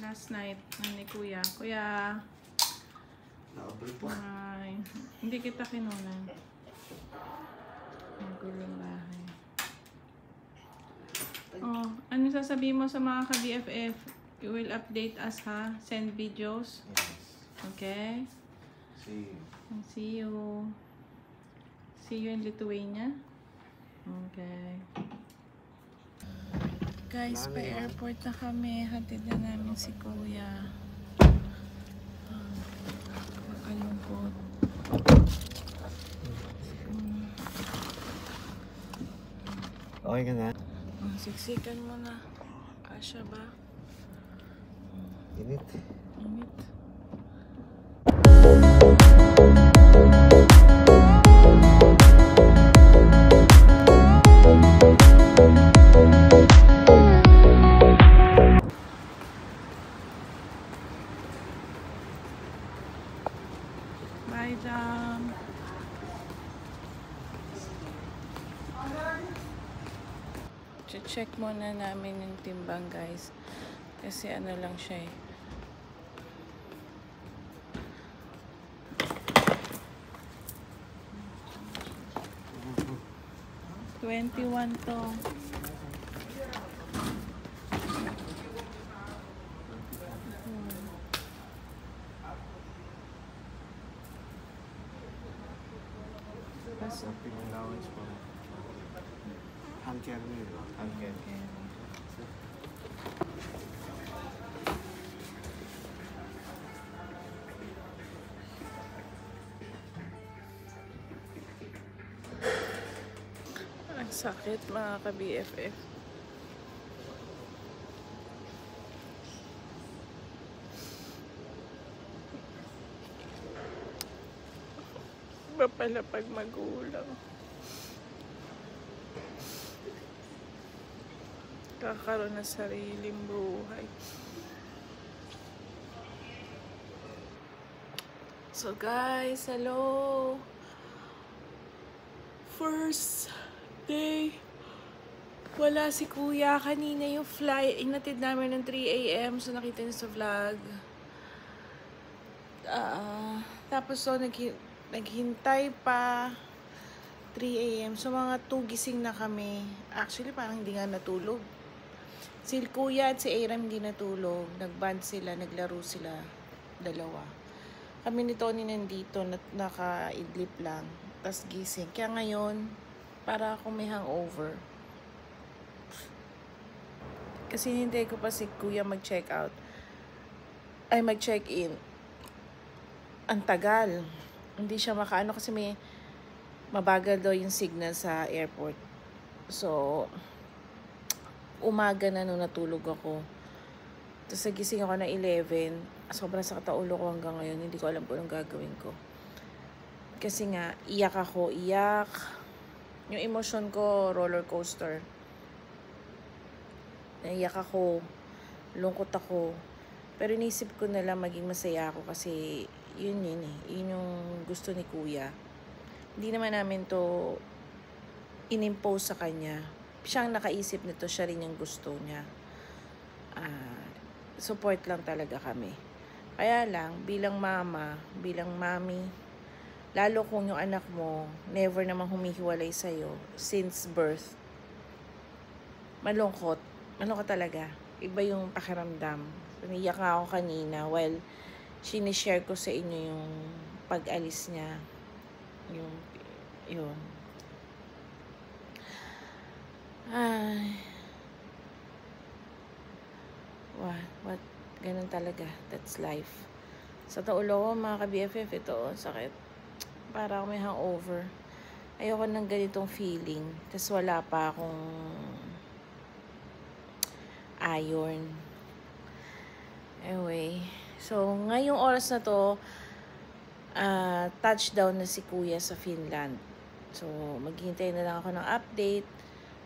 Last night, ni Kuya. Kuya, ay, hindi kita kinunan. Magulong bahay. Oh, ano sasabihin mo sa mga ka-BFF? You will update us, ha? Send videos. Yes. Okay? See you. See you. See you in Lithuania. Okay. Guys, pa airport na kami. Hatid na namin si Kuya. Kakalungkot. Okay ka na? Siksikan mo na. Kasya ba? Init. Init. Bye, Jam. Check muna namin yung timbang, guys. Kasi ano lang siya eh. $21 to. Pasok. Allowance po. Hand care mo yun. Hand care. Okay. Ang sakit mga ka-BFF. Iba pala pag magulang. Kakaroon ng sariling buhay. So guys, hello! First day. Wala si Kuya. Kanina yung flight. Inatid namin ng 3 AM. So nakita niyo sa vlog. Tapos so naghintay pa 3 AM. So mga 2 gising na kami. Actually parang hindi nga natulog. Si Kuya at si Aram hindi natulog. Nagband sila, naglaro sila. Dalawa. Kami ni Tony nandito, naka-idlip lang. Tapos gising. Kaya ngayon, para akong may hangover. Kasi hinintay ko pa si Kuya mag-check out. Ay, mag-check-in. Ang tagal. Hindi siya makaano kasi may mabagal daw yung signal sa airport. So, umaga na nung natulog ako. Tapos nagising ako na 11. Sobrang sakit ang ulo ko hanggang ngayon. Hindi ko alam kung anong gagawin ko. Kasi nga, iyak ako. Iyak. Yung emosyon ko, roller coaster. Naiyak ako. Lungkot ako. Pero inisip ko na lang maging masaya ako kasi yun eh. Yun yung gusto ni Kuya. Hindi naman namin to inimpose sa kanya. Siyang nakaisip nito, siya rin yung gusto niya. Support lang talaga kami. Kaya lang, bilang mama, bilang mami, lalo kung yung anak mo, never namang humihiwalay sa'yo since birth, malungkot. Malungkot talaga. Iba yung pakiramdam. Umiyak nga ako kanina while sinishare ko sa inyo yung pag-alis niya. Yun. Ay. What? Ganun talaga. That's life. Sa taulo ko, mga ka-BFF, ito, sakit. Para ako may hangover. Ayoko ng ganitong feeling. Tapos wala pa akong iron. Anyway. So, ngayong oras na to, touchdown na si Kuya sa Finland. So, maghihintay na lang ako ng update.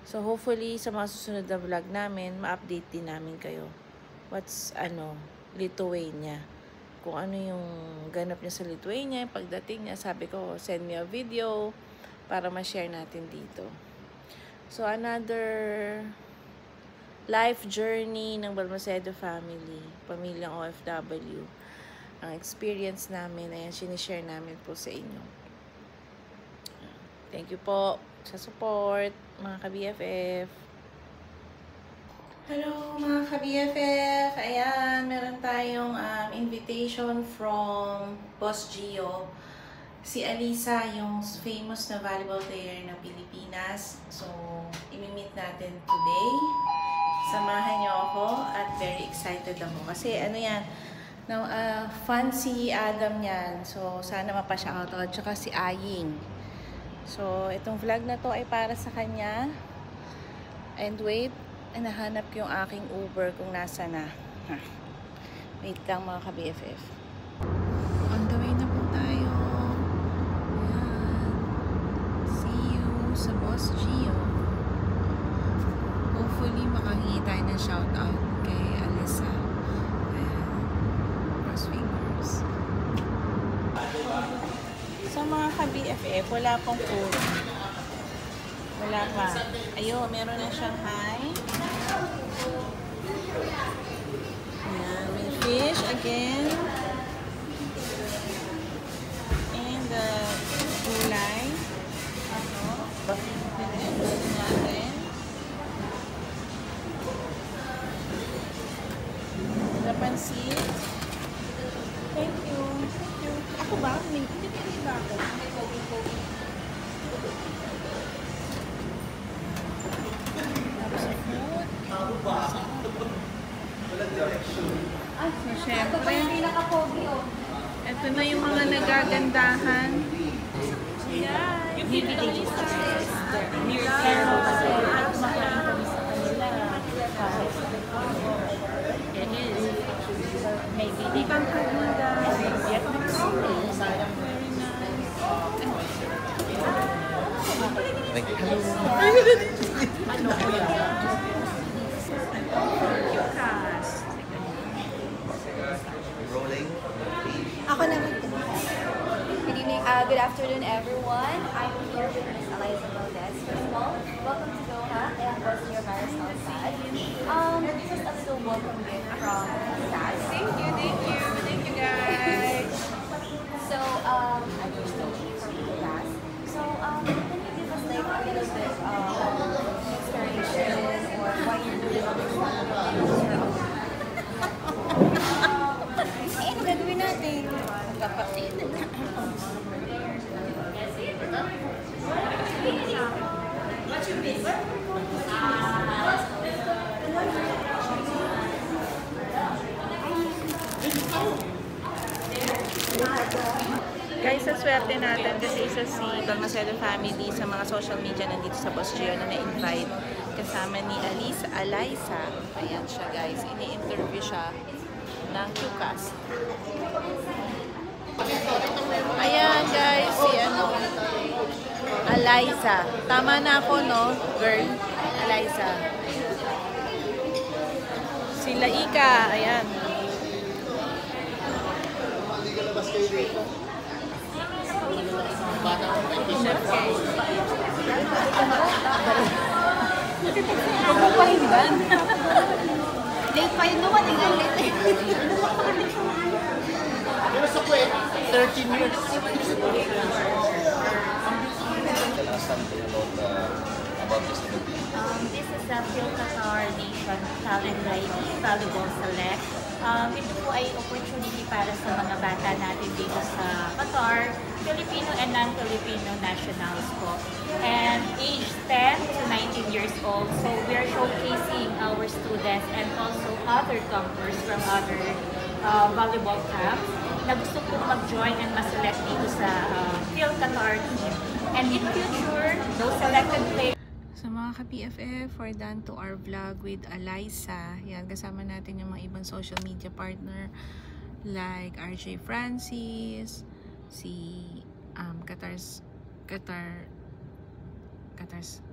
So, hopefully, sa mga susunod na vlog namin, ma-update din namin kayo. What's, Lithuania. Kung ano yung ganap niya sa Lithuania, pagdating niya, sabi ko, send me a video para ma-share natin dito. So, another life journey ng Balmacedo family, pamilyang OFW. Ang experience namin, ayan, sinishare namin po sa inyo. Thank you po sa support, mga ka-BFF. Hello mga ka-BFF! Ayan, meron tayong invitation from Boss Gio. Si Alisa, yung famous na volleyball player ng Pilipinas. So, imi-meet natin today. Samahan niyo ako at very excited ako. Kasi ano yan, fan si Adam yan. So, sana mapa-shoutout. Tsaka si Aying. So, itong vlog na to ay para sa kanya. And wait, nahanap ko yung aking Uber kung nasa na. Wait lang mga ka-BFF. On the way na po tayo. Ayan. See you sa Boss Gio. Hopefully makahingi tayo ng shoutout kay Alisa. Ayan. Cross fingers. So mga ka-BFF, wala pong food. Wala pa. Ayun, meron na siyang hi. Ayan, may fish again. And the gulay. Natin. The pansit. Thank you. Thank you. Ako ba? Hindi ba ako? May pogi-pogi. So, syempre, ito na yung mga nagagandahan. Ako naman. Good evening, good afternoon everyone. I'm here with Miss Eliza Valdez. First of all, welcome to Doha and Boss Gio Marisol Sad. Just a little welcome gift from Sad. Thank you guys. So, I'm your staging for the class. So, can you give us like a little bit inspiration or why you're doing this? Ano gagawin natin? Magpapakita na. Guys, sa swerte natin kasi isa si Balmacedo family sa mga social media nandito sa Boss Gio na na-invite kasama ni Alisa. Ayan siya guys, ini-interview siya ng QCast. Ayan guys, si Alisa. Tama na ako, no? Girl, Alisa. Si Laika, ayan. Huwag mo pahingan. Late pa yun naman, late. Pero sa kwet, 13 years. Tell us something about this event. This is the Phil Qatar Nation Talent ID Volleyball Select. Ito po ay opportunity para sa mga bata natin dito sa Qatar, Filipino and non-Filipino nationals po. And age 10 to 19 years old. So we are showcasing our students and also other campers from other volleyball camps na gusto po mag-join and ma-select dito sa Phil Qatar team. And in future, those selected players Sa mga ka-PFF, we're done to our vlog with Alisa. Yan, kasama natin yung mga ibang social media partner like RJ Francis, si Qatar's,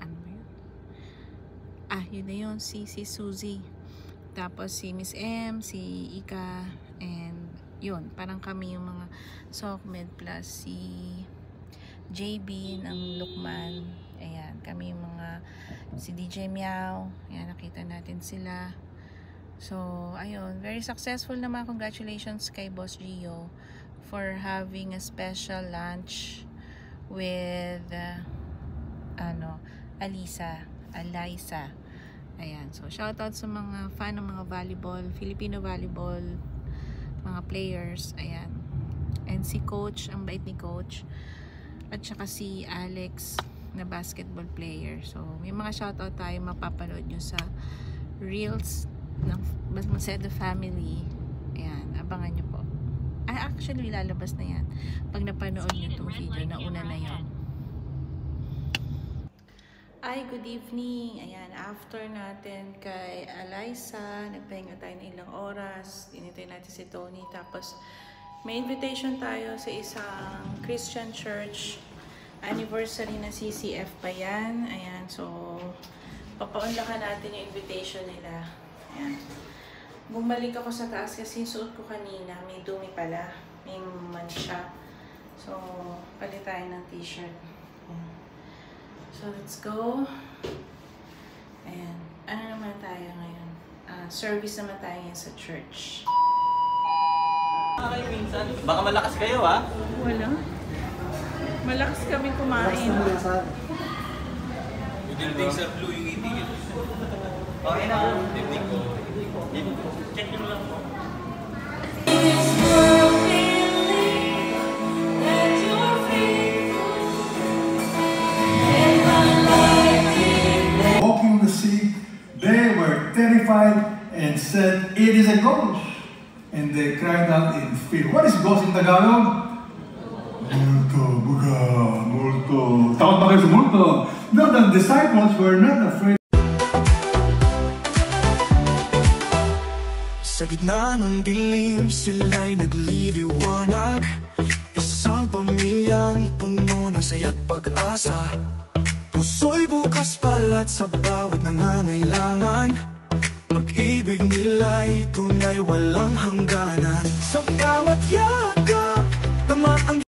ano ba yun? Yun na yun, si Suzy. Tapos si Miss M, si Ika, and yun, parang kami yung mga SOCMED plus si JB ng Lukman. Ayan, kami yung mga si DJ Meow. Ayan, nakita natin sila. So, ayun, very successful naman. Congratulations kay Boss Gio for having a special lunch with Alyssa. Ayan, so shoutout sa mga fan ng mga volleyball, Filipino volleyball, mga players. Ayan. And si Coach, ang bait ni Coach. At saka si Alex na basketball player. So, may mga shoutout tayo mapapanood nyo sa Reels ng Macedo Family. Ayan, abangan nyo po. Actually, lalabas na yan. Pag napanood nyo itong video, nauna na yan. Good evening. Ayan, after natin kay Alyssa, nagpahinga tayo ng ilang oras. Inintay natin si Tony. Tapos, may invitation tayo sa isang Christian church. Anniversary na CCF pa yan. Ayan, so, papaunlakan natin yung invitation nila. Ayan. Bumalik ako sa taas kasi yung suot ko kanina. May dumi pala. May mansya. So, palit tayo ng t-shirt. Ayan. So, let's go. Ayan. Ano naman tayo ngayon? Service naman tayo ngayon sa church. Okay, minsan. Baka malakas kayo, ha? Wala. Malakas kami kumain. Building sa blue yung itigil. Okay na. Check nyo lang po. Walking the sea, they were terrified and said, "It is a ghost." And they cried out in fear. What is ghost in Tagalog? Multo, buga, multo. Takot ba kayo sa multo? No, the disciples were not afraid. Sa gitna ng dilim, sila'y nagliliwanag. Isang pamilyang puno ng saya't pag-asa. Puso'y bukas palat sa bawat nangangailangan. Pag-ibig nila'y tunay walang hangganan. Sa bawat yaga